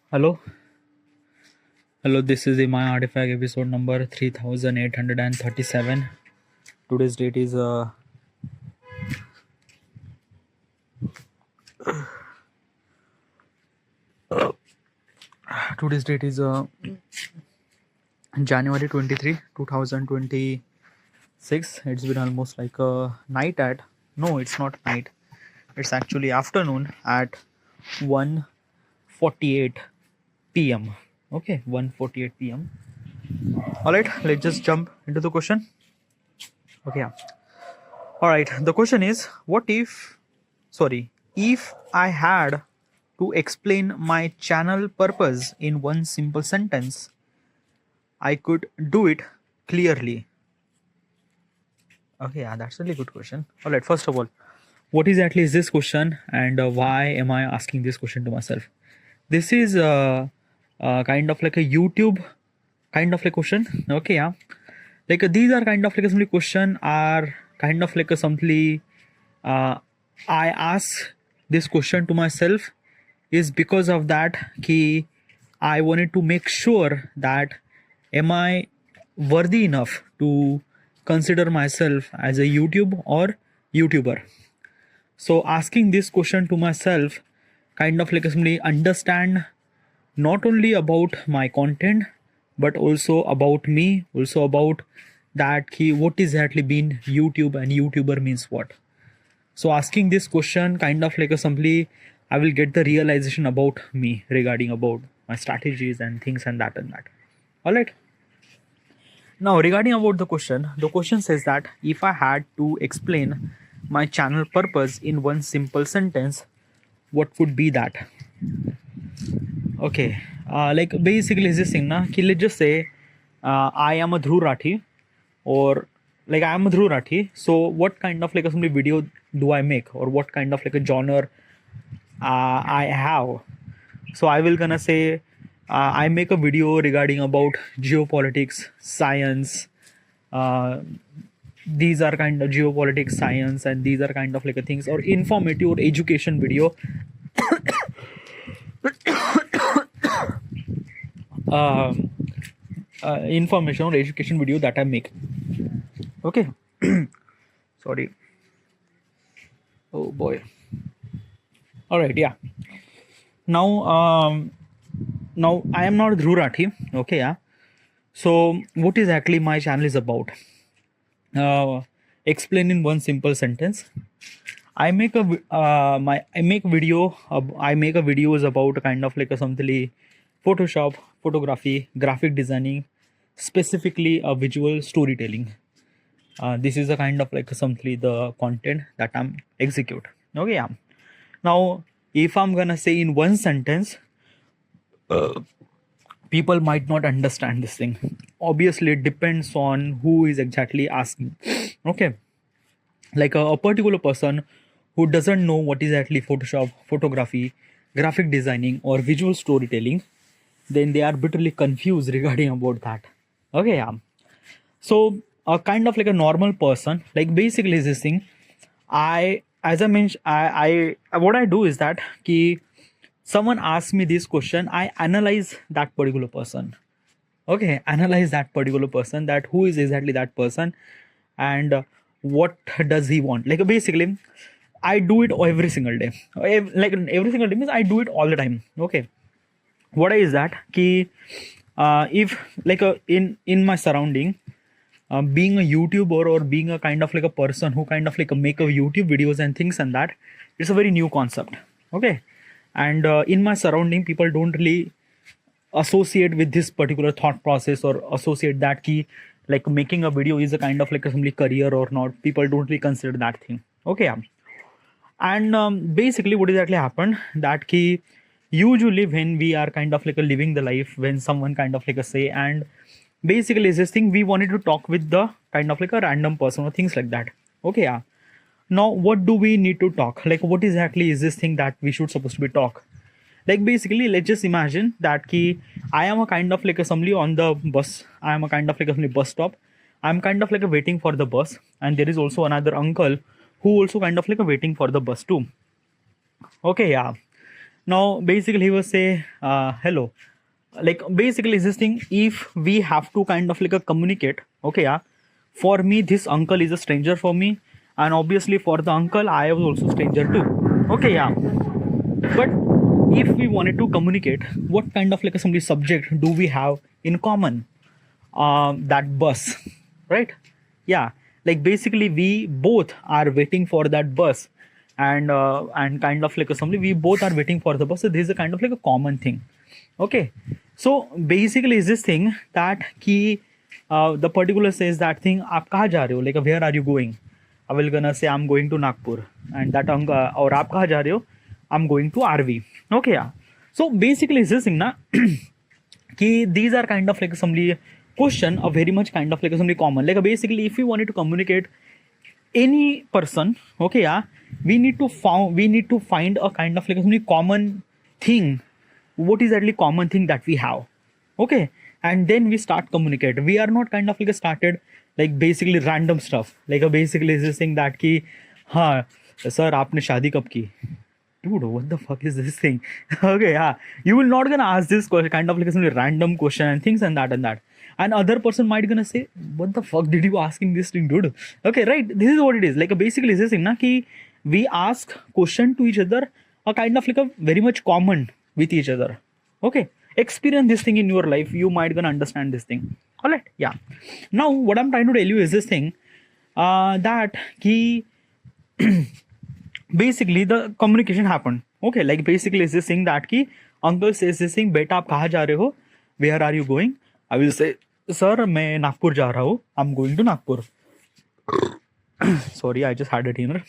Hello, hello. This is the My Artifact episode number 3837. Today's date is today's date is January 23, 2026. It's been almost like a night at no, it's not night. It's actually afternoon at 1:48 p.m. Okay, 1:48 p.m. All right, let's just jump into the question. Okay, yeah. All right, the question is if I had to explain my channel purpose in one simple sentence, I could do it clearly. Okay, yeah, that's a really good question. All right, first of all, what exactly is this question, and why am I asking this question to myself? This is kind of like a YouTube kind of like question. Okay, yeah, like these are kind of like a simply question are kind of like a simply I ask this question to myself is because of that key I wanted to make sure that am I worthy enough to consider myself as a YouTube or YouTuber. So asking this question to myself kind of like simply understand not only about my content but also about me, also about that key what exactly been YouTube and YouTuber means what. So asking this question kind of like a simply I will get the realization about me regarding about my strategies and things and that and that. All right. Now regarding about the question says that if I had to explain my channel purpose in one simple sentence, what would be that? Okay. Like basically is this thing na ki let's just say I am a Dhruv Rathi or like I am a Dhruv Rathi. So what kind of like a simply video do I make or what kind of like a genre I have? So I will gonna say I make a video regarding about geopolitics, science. Uh, these are kind of geopolitics, science, and these are kind of like a things or informative or education video. um, Information or education video that I make. Okay. Sorry. Oh boy. All right. Yeah. Now I am not Dhruv Rathi. Okay. Yeah. So what exactly my channel is about? Explain in one simple sentence. I make a I make video. I make a videos about kind of like a something Photoshop, photography, graphic designing, specifically a visual storytelling. This is a kind of like something the content that I'm execute. Okay, yeah. Now, if I'm gonna say in one sentence, people might not understand this thing. Obviously, it depends on who is exactly asking. Okay, like a particular person who doesn't know what is actually Photoshop, photography, graphic designing, or visual storytelling, then they are bitterly confused regarding about that. Okay, yeah. So a kind of like a normal person, like basically is this thing. I as I mentioned, I what I do is that ki someone asks me this question, I analyze that particular person. Okay, analyze that particular person, that who is exactly that person, and what does he want. Like basically, I do it every single day. Like every single day means I do it all the time. Okay, what is that? Ki if like in my surrounding, being a YouTuber or being a kind of like a person who kind of like make a YouTube videos and things and that, it's a very new concept. Okay, and in my surrounding, people don't really associate with this particular thought process or associate that key like making a video is a kind of like a simply career or not. People don't really consider that thing. Okay, yeah. And basically what exactly happened that key usually when we are kind of like a living the life, when someone kind of like a say, and basically is this thing we wanted to talk with the kind of like a random person or things like that. Okay, yeah. Now what do we need to talk, like what exactly is this thing that we should supposed to be talk? Like basically let's just imagine that key I am a kind of like a somebody on the bus. I am a kind of like a somebody bus stop. I'm kind of like a waiting for the bus, and there is also another uncle who also kind of like a waiting for the bus too. Okay, yeah. Now basically he will say hello, like basically this thing, if we have to kind of like a communicate, okay, yeah, for me this uncle is a stranger for me, and obviously for the uncle I was also stranger too, okay, yeah. But if we wanted to communicate, what kind of like a some subject do we have in common? That bus, right? Yeah, like basically we both are waiting for that bus, and kind of like a somebody, we both are waiting for the bus, so this is a kind of like a common thing, okay. So basically is this thing that ki the particular says that thing, aap kahan ja rahe ho, like where are you going? I will gonna say I'm going to Nagpur, and that or aap kahan ja rahe ho, I'm going to RV, okay, yeah. So basically is this thing na कि these are kind of like some question are very much kind of like something common, like basically if we wanted to communicate any person, okay, yeah, we need to find a kind of like something common thing, what is actually common thing that we have, okay, and then we start communicate. We are not kind of like started like basically random stuff, like basically is this thing that ki ha sir aapne shaadi kab ki, dude, what the fuck is this thing? Okay, yeah, you will not gonna ask this question, kind of like some random question and things and that and that. And other person might gonna say, what the fuck did you asking this thing, dude? Okay, right. This is what it is. Like basically this thing, na ki we ask question to each other, a kind of like a very much common with each other. Okay, experience this thing in your life. You might gonna understand this thing. All right, yeah. Now what I'm trying to tell you is this thing, that ki basically the communication happened, okay, like basically is this thing that ki uncle says this thing, beta aap kahan ja rahe ho, where are you going? I will say, sir मैं नागपुर जा रहा हूँ, I'm going to Nagpur. Sorry, I just had a dinner,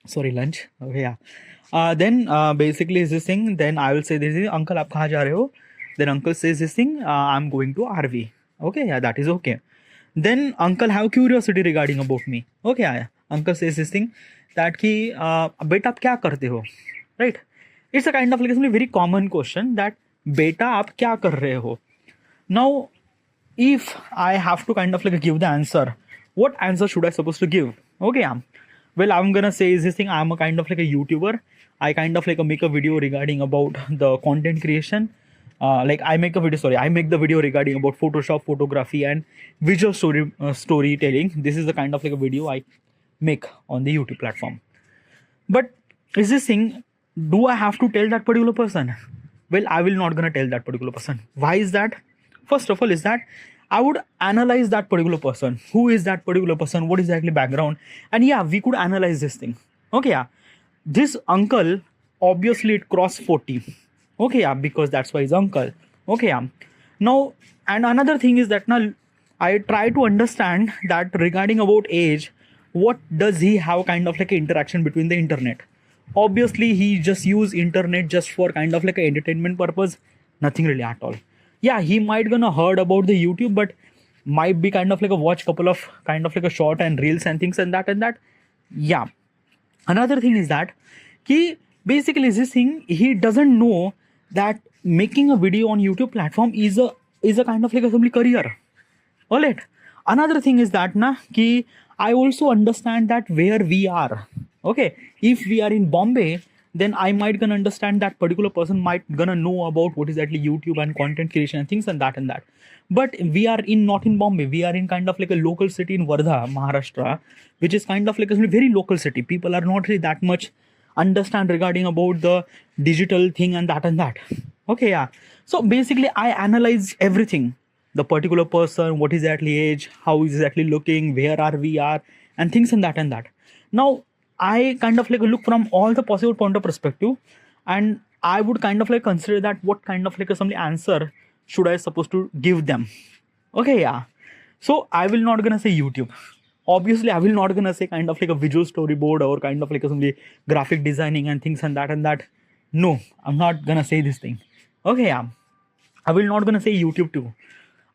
sorry, lunch, okay, yeah. Then basically is this thing, then I will say this is, uncle आप कहाँ जा रहे हो? Then uncle says this thing, I'm going to RV, okay, yeah, that is okay. Then uncle have curiosity regarding about me, okay, yeah. Uncle says this thing that कि बेटा आप क्या करते हो, right? It's a kind of like a very common question that बेटा आप क्या कर रहे हो. Now if I have to kind of like give the answer, what answer should I supposed to give? Okay, yeah. Well, I'm gonna say is this thing, I'm a kind of like a YouTuber. I kind of like make a video regarding about the content creation. Like I make the video regarding about Photoshop, photography, and visual storytelling. This is the kind of like a video I make on the YouTube platform. But is this thing, do I have to tell that particular person? Well, I will not gonna tell that particular person. Why is that? First of all is that I would analyze that particular person. Who is that particular person? What is exactly background? And yeah, we could analyze this thing. Okay, yeah. This uncle, obviously it crossed 40. Okay, yeah, because that's why he's uncle. Okay, yeah. Now, and another thing is that now I try to understand that regarding about age, what does he have kind of like an interaction between the internet? Obviously, he just use internet just for kind of like an entertainment purpose, nothing really at all. Yeah, he might gonna heard about the YouTube, but might be kind of like a watch couple of kind of like a short and reels and things and that and that. Yeah. Another thing is that he basically is this thing, he doesn't know that making a video on YouTube platform is a kind of like a simply career. Alright. Another thing is that na ki I also understand that where we are. Okay. If we are in Bombay, then I might gonna understand that particular person might gonna know about what is actually YouTube and content creation and things and that and that. But we are not in Bombay. We are in kind of like a local city in Wardha, Maharashtra, which is kind of like a very local city. People are not really that much understand regarding about the digital thing and that and that. Okay, yeah. So basically, I analyze everything. The particular person, what is exactly age, how is exactly looking, where are we are, and things and that and that. Now, I kind of like look from all the possible point of perspective, and I would kind of like consider that what kind of like a some answer should I supposed to give them. Okay, yeah. So I will not gonna say YouTube. Obviously, I will not gonna say kind of like a visual storyboard or kind of like a some graphic designing and things and that and that. No, I'm not gonna say this thing. Okay, yeah. I will not gonna say YouTube too.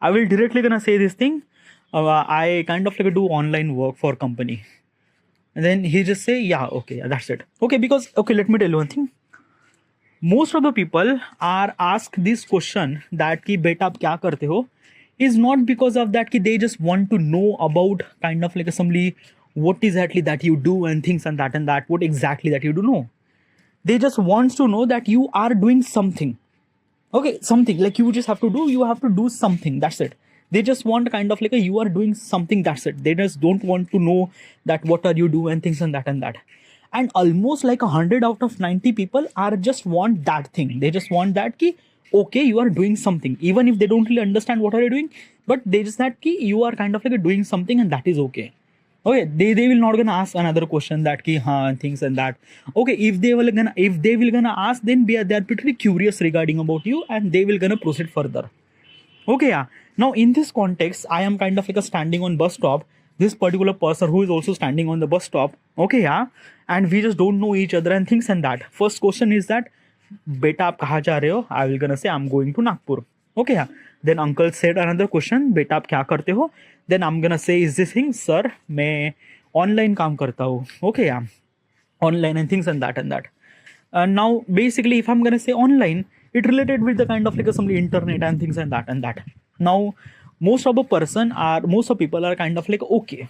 I will directly gonna say this thing. I kind of like do online work for company. And then he just say, yeah, okay, yeah, that's it. Okay, because, okay, let me tell you one thing. Most of the people are asked this question that ki beta aap kya karte ho, is not because of that ki they just want to know about kind of like assembly, what exactly that you do and things and that, what exactly that you do know. they just wants to know that you are doing something. Okay, something like you just have to do something, that's it. They just want kind of like a you are doing something, that's it. They just don't want to know that what are you doing and things and that and that. And almost like 100 out of 90 people are just want that thing. They just want that ki okay, you are doing something, even if they don't really understand what are you doing, but they just that ki you are kind of like doing something and that is okay. Okay, they will not gonna ask another question that ki and things and that. Okay, if they will gonna ask, then they are pretty curious regarding about you and they will gonna proceed further. Okay, yeah. Now in this context, I am kind of like a standing on bus stop. This particular person who is also standing on the bus stop. Okay, yeah. And we just don't know each other and things and that. First question is that, beta aap kahan ja rahe ho? I will gonna say I'm going to Nagpur. Okay, yeah. Then uncle said another question, beta aap kya karte ho? Then I'm gonna say is this thing, sir, मैं online काम करता हूँ. Okay, yeah. Online and things and that and that. Now basically if I'm gonna say online, it related with the kind of like some internet and things and that and that. Now most of people are kind of like okay,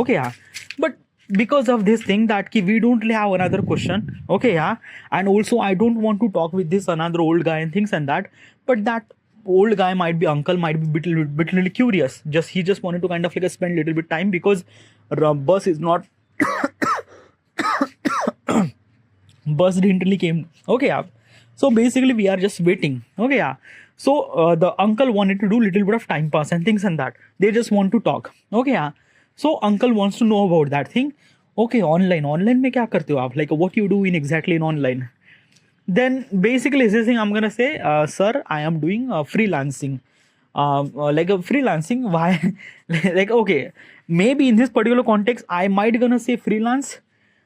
yeah, but because of this thing that ki we don't really have another question. Okay, yeah. And also I don't want to talk with this another old guy and things and that, but that old guy might be uncle, might be bit really curious. He just wanted to kind of like spend little bit time because bus is not bus didn't really came. Okay, yeah. So basically we are just waiting. Okay, yeah. So the uncle wanted to do little bit of time pass and things and that. They just want to talk. Okay, yeah. So uncle wants to know about that thing. Okay, online में क्या करते हो आप? Like what you do in exactly in online? Then basically this thing I'm gonna say, sir, I am doing freelancing. Like a freelancing. Why? Like okay, maybe in this particular context I might gonna say freelance.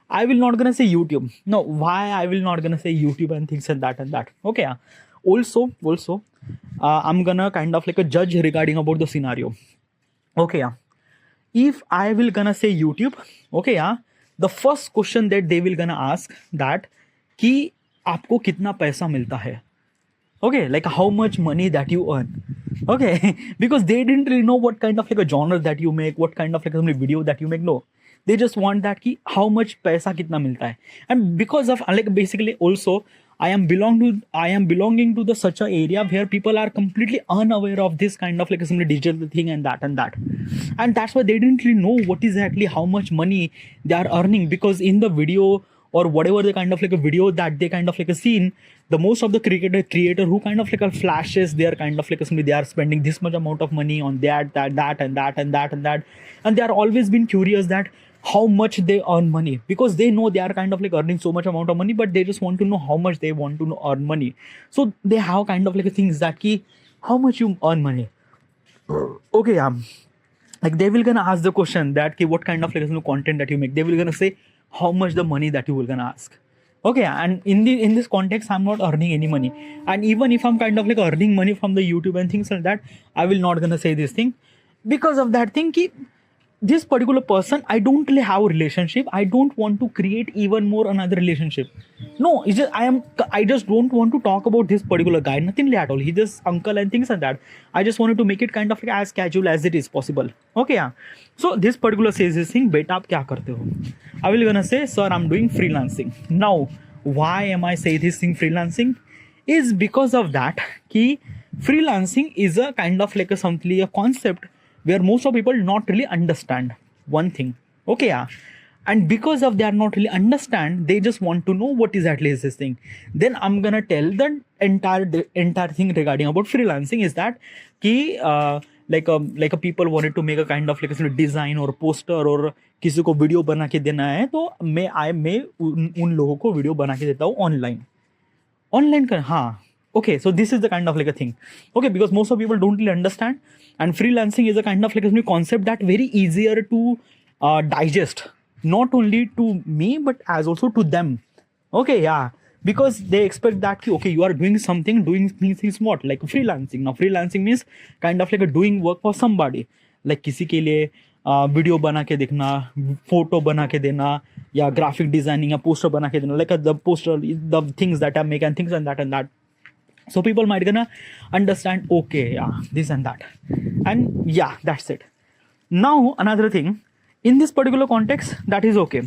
I will not gonna say YouTube. No, why I will not gonna say YouTube and things and that and that. Okay, yeah. Also, I'm gonna kind of like a judge regarding about the scenario. Okay, yeah. If I will gonna say YouTube, okay, yeah, the first question that they will gonna ask that कि आपको कितना पैसा मिलता है. Okay, like how much money that you earn. Okay, because they didn't really know what kind of like a genre that you make, what kind of like a video that you make. No, they just want that ki how much paisa kitna milta hai. And because of like basically also I am belonging to the such a area where people are completely unaware of this kind of like some digital thing and that, and that's why they didn't really know what exactly how much money they are earning. Because in the video or whatever the kind of like a video that they kind of like a scene, the most of the creator who kind of like a flashes, they are kind of like a somebody, they are spending this much amount of money on that and they are always been curious that how much they earn money, because they know they are kind of like earning so much amount of money, but they just want to know how much they want to earn money. So they have kind of like things that ki how much you earn money. Okay, like they will gonna ask the question that ki what kind of like content that you make. They will gonna say how much the money that you will gonna ask. Okay, and in this context I'm not earning any money, and even if I'm kind of like earning money from the YouTube and things like that, I will not gonna say this thing because of that thing ki this particular person, I don't really have a relationship. I don't want to create even more another relationship. No, it's just I just don't want to talk about this particular guy. Nothing like at all. He just uncle and things like that. I just wanted to make it kind of like as casual as it is possible. Okay, yeah. So this particular says this thing, beta aap kya karte ho? I will gonna say, sir, I'm doing freelancing. Now, why am I say this thing freelancing? Is because of that ki freelancing is a kind of like a concept where most of people not really understand one thing. Okay, yeah. And because of they are not really understand, they just want to know what exactly is this thing. Then I'm gonna tell the entire thing regarding about freelancing is that ki like a people wanted to make a kind of like a design or poster or किसी को video बना के देना है, तो मैं उन लोगों को वीडियो बना के देता हूँ ऑनलाइन कर. हाँ, okay, so this is the kind of like a thing. Okay, because most of people don't really understand, and freelancing is a kind of like a new concept that very easier to digest, not only to me but as also to them. Okay, yeah, because they expect that okay, you are doing something, doing things what like freelancing. Now freelancing means kind of like a doing work for somebody, like किसी के लिए video बना के देखना, photo बना के देना, या ग्राफिक डिजाइनिंग या पोस्टर बना के देना, like the poster, the things that I make and things and that. So people might gonna understand, okay, yeah, this and that. And yeah, that's it. Now, another thing, in this particular context, that is okay.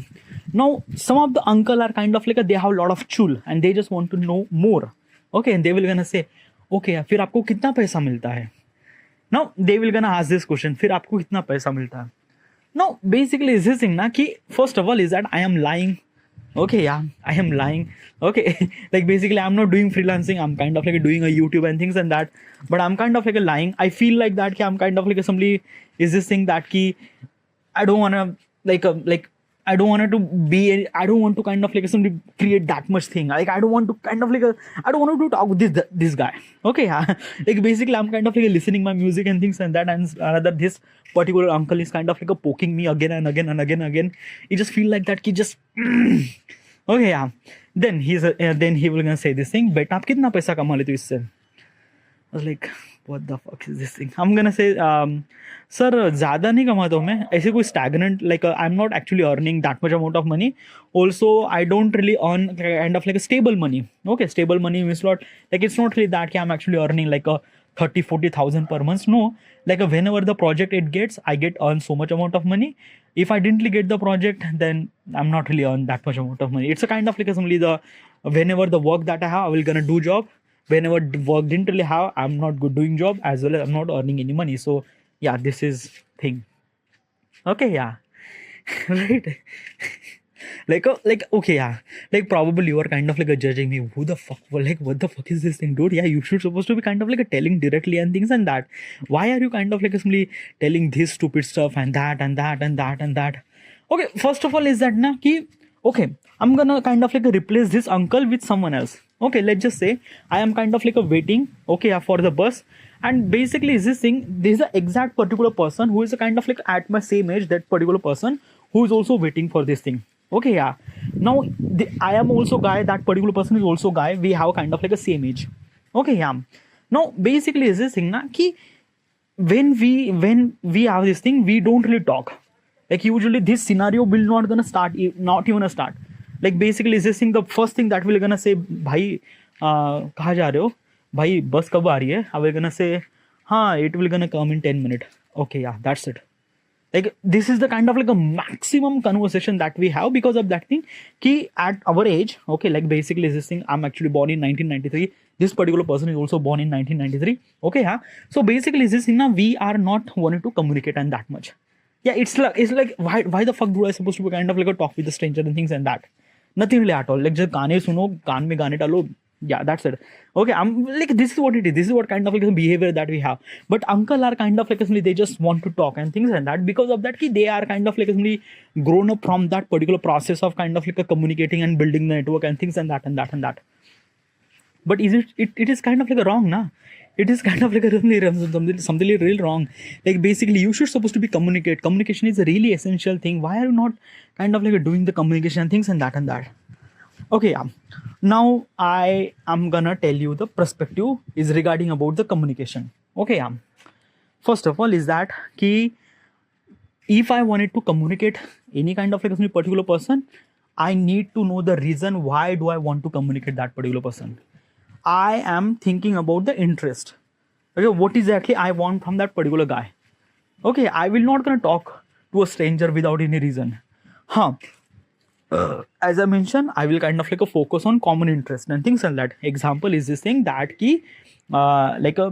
Now, some of the uncle are kind of like they have a lot of chul and they just want to know more. Okay, and they will gonna say, okay, फिर आपको कितना पैसा मिलता है? Now they will gonna ask this question, फिर आपको कितना पैसा मिलता है? Now, basically, is this thing na ki first of all is that I am lying. Okay, yeah, I am lying. Okay, like basically, I'm not doing freelancing. I'm kind of like doing a YouTube and things and that. But I'm kind of like a lying. I feel like that. Ki I'm kind of like somebody. Is this thing that ki I don't wanna like I don't want to be. I don't want to kind of like somebody create that much thing. Like I don't want to kind of like I don't want to talk with this guy. Okay, yeah. Like basically, I'm kind of like listening my music and things and that. And another this particular uncle is kind of like poking me again and again and again and again. It just feel like that. He just okay, yeah. Then then he will gonna say this thing. Bet आप कितना पैसा कमा लेते हो इससे? I was like, what the fuck is this thing? I'm gonna say, sir, ज़्यादा नहीं कमाता हूँ मैं. ऐसे कोई stagnant, like I'm not actually earning that much amount of money. Also, I don't really earn kind of like a stable money. Okay, stable money means not like it's not really that I'm actually earning like a 30,000-40,000 per month. No, like whenever the project it gets, I get earn so much amount of money. If I didn't get the project, then I'm not really earn that much amount of money. It's a kind of like only the whenever the work that I have, I will gonna do job. Whenever work didn't really have, I'm not good doing job as well as I'm not earning any money. So yeah, this is thing. Okay, yeah. Right. like okay, yeah, like probably you are kind of like a judging me, who the fuck, well, like what the fuck is this thing, dude? Yeah, you should supposed to be kind of like a telling directly and things and that. Why are you kind of like simply telling this stupid stuff and that and that and that and that? Okay, first of all is that na ki okay, I'm gonna kind of like replace this uncle with someone else. Okay, let's just say I am kind of like a waiting, okay, yeah, for the bus. And basically is this thing, this is the exact particular person who is a kind of like at my same age, that particular person who is also waiting for this thing. Okay, yeah. Now I am also guy, that particular person is also guy, we have kind of like a same age. Okay, yeah. Now basically is this thing na ki when we have this thing, we don't really talk. Like usually this scenario will not gonna start, not even a start. Like basically is this thing, the first thing that we're gonna say, भाई कहाँ जा रहे हो भाई, बस कब आ रही है? I will gonna say, हाँ, it will gonna come in 10 minutes. Okay, yeah, that's it. Like this is the kind of like a maximum conversation that we have because of that thing ki at our age. Okay, like basically this thing, I'm actually born in 1993, this particular person is also born in 1993. Okay, yeah. So basically this thing now, we are not wanting to communicate and that much. Yeah, it's like why the fuck do I supposed to be kind of like a talk with a stranger and things and that? Nothing really at all. Like just गाने सुनो, कान में गाने डालो. Yeah, that's it. Okay, I'm like, this is what it is. This is what kind of like behavior that we have. But uncle are kind of like they just want to talk and things and that. Because of that, they are kind of like grown up from that particular process of kind of like communicating and building the network and things and that and that and that. But is it is kind of like a wrong, na? It is kind of like a something really wrong. Like basically you should supposed to be communicate. Communication is a really essential thing. Why are you not kind of like doing the communication and things and that and that? Okay, yeah. Now I am gonna tell you the perspective is regarding about the communication. Okay, yeah. First of all is that ki if I wanted to communicate any kind of like a particular person, I need to know the reason why do I want to communicate that particular person. I am thinking about the interest. Okay, what exactly I want from that particular guy. Okay, I will not gonna talk to a stranger without any reason. As I mentioned, I will kind of like a focus on common interest and things like that. Example is this thing that ki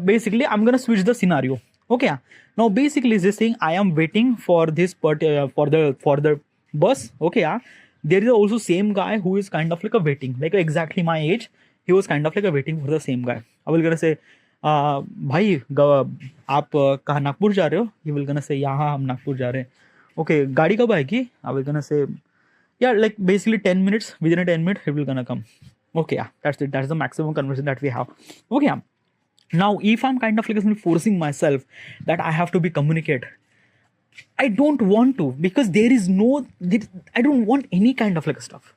basically I'm gonna switch the scenario. Okay, now basically is this thing, I am waiting for this for the bus. Okay, yeah. There is also same guy who is kind of like a waiting, like exactly my age. He was kind of like a waiting for the same guy. I will gonna say, भाई आप कहाँ नागपुर जा रहे हो? He will gonna say, यहाँ हम नागपुर जा रहे हैं. Okay, गाड़ी कब आएगी? I will gonna say, yeah, like basically 10 minutes. Within a 10 minutes, he will gonna come. Okay, yeah, that's it. That's the maximum conversation that we have. Okay, yeah. Now, if I'm kind of like forcing myself that I have to be communicate, I don't want to, because there is no, I don't want any kind of like stuff.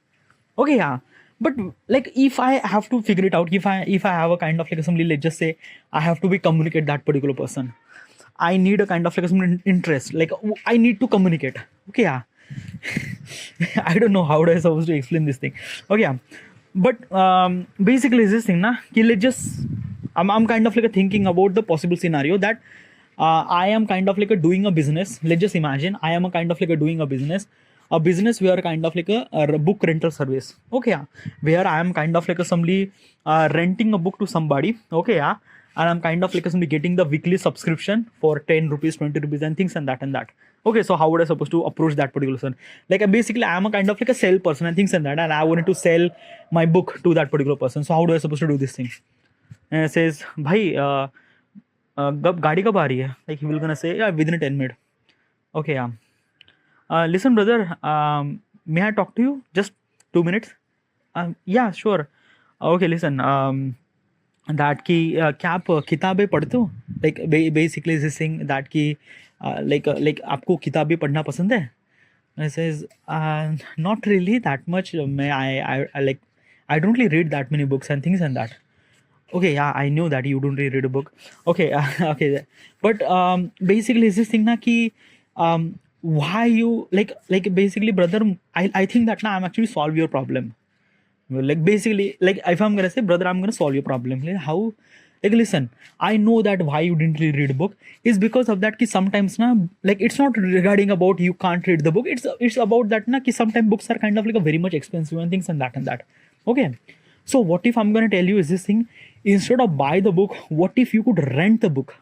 Okay, yeah. But like if I have to figure it out, if I have a kind of like somebody, let's just say I have to be communicate that particular person, I need a kind of like some interest. Like I need to communicate. Okay, yeah. I don't know how I supposed to explain this thing. Okay, yeah. But basically is this thing na ki let's just I'm kind of like thinking about the possible scenario that I am kind of like doing a business. Let's just imagine I am a kind of like doing a business. a business where kind of like a book rental service. Okay, yeah, where I am kind of like a somebody renting a book to somebody. Okay, yeah, and I'm kind of like somebody getting the weekly subscription for 10 rupees, 20 rupees, and things and that and that. Okay, so how would I supposed to approach that particular person? Like basically, I am a kind of like a sell person and things and that, and I wanted to sell my book to that particular person. So how do I supposed to do this thing? And it says, "Bhai, गाड़ी कब आ रही है?" Like he will gonna say, "Yeah, within 10 minutes." Okay, yeah. Listen, brother, may I talk to you? Just 2 minutes? Yeah, sure. Okay, listen. That कि क्या आप किताबें पढ़ते हो? Like basically this thing that कि like आपको किताबें पढ़ना पसंद है? And it says, not really that much. I like I don't really read that many books and things and that. Okay, yeah, I knew that you don't really read a book. Okay, okay, but basically is this thing na कि why you like basically, brother, I think that now I'm actually solve your problem. Like basically, like if I'm gonna say, brother, I'm gonna solve your problem. Like how? Like listen, I know that why you didn't really read a book is because of that. Ki sometimes na, like it's not regarding about you can't read the book. It's about that na ki sometimes books are kind of like a very much expensive and things and that and that. Okay, so what if I'm gonna tell you is this thing, instead of buy the book, what if you could rent the book?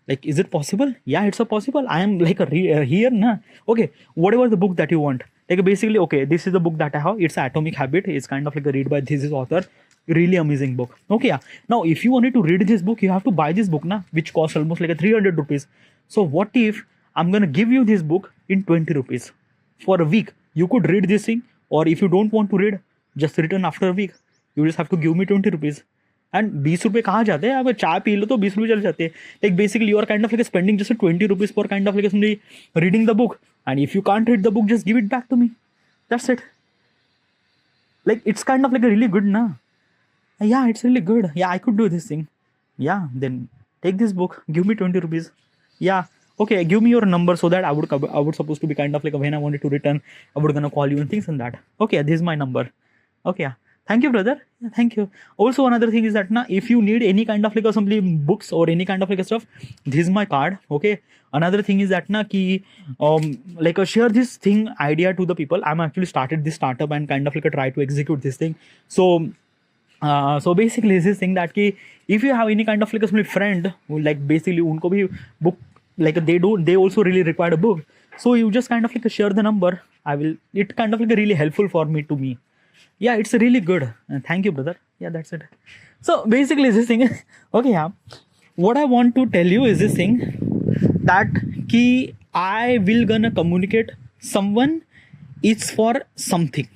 Like, is it possible? Yeah, it's a possible. I am like here na. Okay, whatever the book that you want. Like basically, okay, this is the book that I have. It's Atomic Habit. It's kind of like a read by this author. Really amazing book. Okay, yeah. Now, if you wanted to read this book, you have to buy this book na, which costs almost like a 300 rupees. So what if I'm gonna give you this book in 20 rupees for a week? You could read this thing, or if you don't want to read, just return after a week. You just have to give me 20 rupees. And 20 रुपये कहाँ जाते हैं? अब चाय P low तो 20 रुपये चल जाते हैं. Like basically you are kind of like spending just 20 rupees for kind of like somebody reading the book. And if you can't read the book, just give it back to me. That's it. Like it's kind of like a really good na. Yeah, it's really good. Yeah, I could do this thing. Yeah, then take this book. Give me 20 rupees. Yeah. Okay, give me your number so that I would supposed to be kind of like when I wanted to return, I would gonna call you and things and that. Okay, this is my number. Okay, yeah. Thank you, brother. Yeah, thank you. Also, another thing is that na, if you need any kind of like assembly books or any kind of like stuff, this is my card. Okay. Another thing is that na ki like share this thing idea to the people. I'm actually started this startup and kind of like try to execute this thing. So so basically this thing that ki if you have any kind of like a friend who like basically unko bhi book like they also really require a book. So you just kind of like share the number. It kind of like really helpful for me. Yeah, it's really good. Thank you, brother. Yeah, that's it. So basically this thing, okay, yeah. What I want to tell you is this thing that ki I will gonna communicate someone is for something.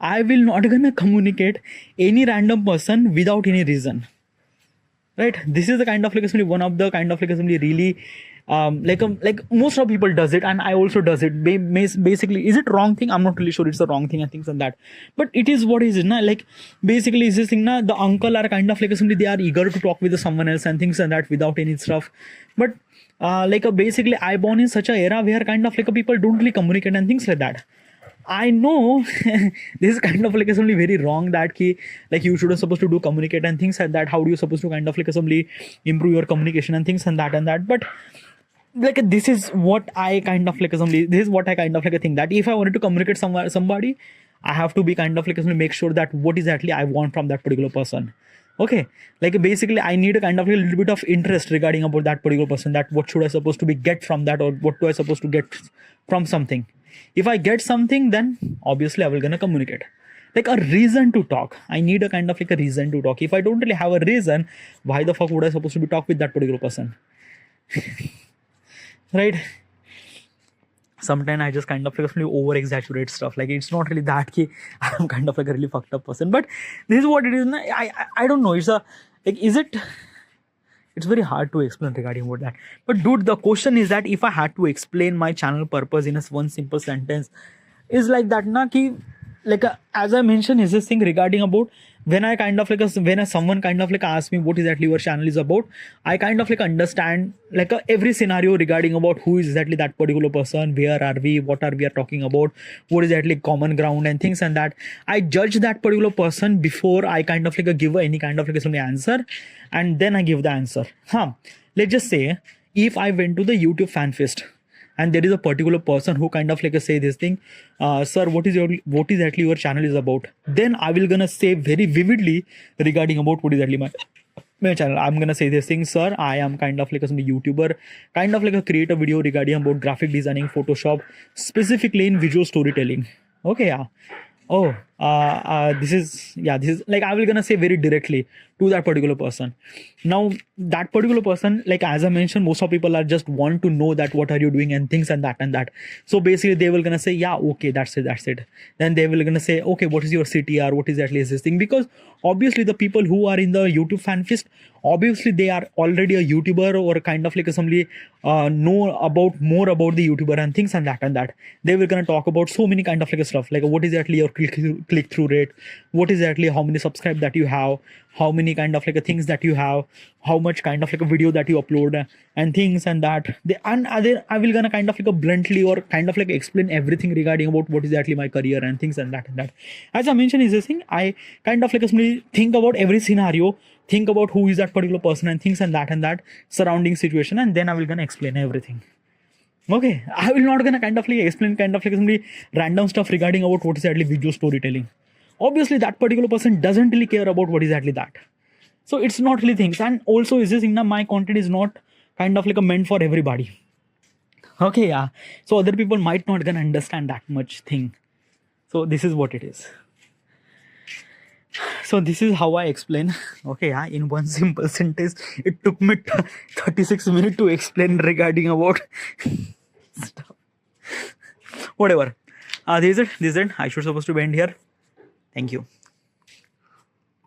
I will not gonna communicate any random person without any reason. Right? This is the kind of like one of the kind of like really like most of people does it, and I also does it. Basically, is it wrong thing? I'm not really sure it's the wrong thing and things like that. But it is what is it na? Like basically is this thing na, the uncle are kind of like they are eager to talk with someone else and things like that without any stuff. But basically I born in such a era where kind of like people don't really communicate and things like that. I know this is kind of like something very wrong that ki, like you should have supposed to do communicate and things like that. How do you supposed to kind of like somebody improve your communication and things and that. But like this is what I kind of like somebody. This is what I kind of like think that if I wanted to communicate somebody, I have to be kind of like make sure that what exactly I want from that particular person. Okay, like basically I need a kind of a little bit of interest regarding about that particular person. That what should I supposed to be get from that, or what do I supposed to get from something. If I get something, then obviously I will gonna communicate. Like a reason to talk. I need a kind of like a reason to talk. If I don't really have a reason, why the fuck would I supposed to be talk with that particular person? Right? Sometimes I just kind of like over exaggerate stuff. Like it's not really that key. I'm kind of like a really fucked up person. But this is what it is. I don't know. It's a like is it? It's very hard to explain regarding about that. But dude, the question is that if I had to explain my channel purpose in a one simple sentence, is like that na ki like as I mentioned is this thing regarding about when I kind of like when someone kind of like asks me what exactly your channel is about, I kind of like understand like every scenario regarding about who is exactly that particular person, where are we, what are we are talking about, what is exactly common ground and things and that. I judge that particular person before I kind of like give any kind of like some answer, and then I give the answer. Let's just say if I went to the YouTube fan fest and there is a particular person who kind of like say this thing, sir, what is actually your channel is about, then I will gonna say very vividly regarding about what is actually my channel. I'm gonna say this thing, sir, I am kind of like a YouTuber, kind of like a create a video regarding about graphic designing, Photoshop, specifically in visual storytelling. Okay, yeah. Oh, this is like I will gonna say very directly to that particular person. Now that particular person, like as I mentioned, most of people are just want to know that what are you doing and things and that and that. So basically they will gonna say, yeah, okay, that's it. Then they will gonna say, okay, what is your CTR, what is at least this thing, because obviously the people who are in the YouTube fan fest, obviously they are already a YouTuber or kind of like somebody know about more about the YouTuber and things and that. They will gonna talk about so many kind of like stuff, like what is actually your click through rate, what is actually how many subscribe that you have, how many kind of like a things that you have, how much kind of like a video that you upload and things and that. I will gonna kind of like a bluntly or kind of like explain everything regarding about what is actually my career and things and that. As I mentioned is this thing, I kind of like simply think about every scenario, think about who is that particular person and things and that surrounding situation, and then I will gonna explain everything. Okay, I will not gonna kind of like explain kind of like simply random stuff regarding about what is actually video storytelling. Obviously that particular person doesn't really care about what is actually that. So it's not really things. And also is this thing now, my content is not kind of like a meant for everybody. Okay, yeah. So other people might not gonna understand that much thing. So this is what it is. So this is how I explain. Okay, yeah, in one simple sentence, it took me 36 minutes to explain regarding about stuff. Whatever. This is it. I should supposed to end here. Thank you.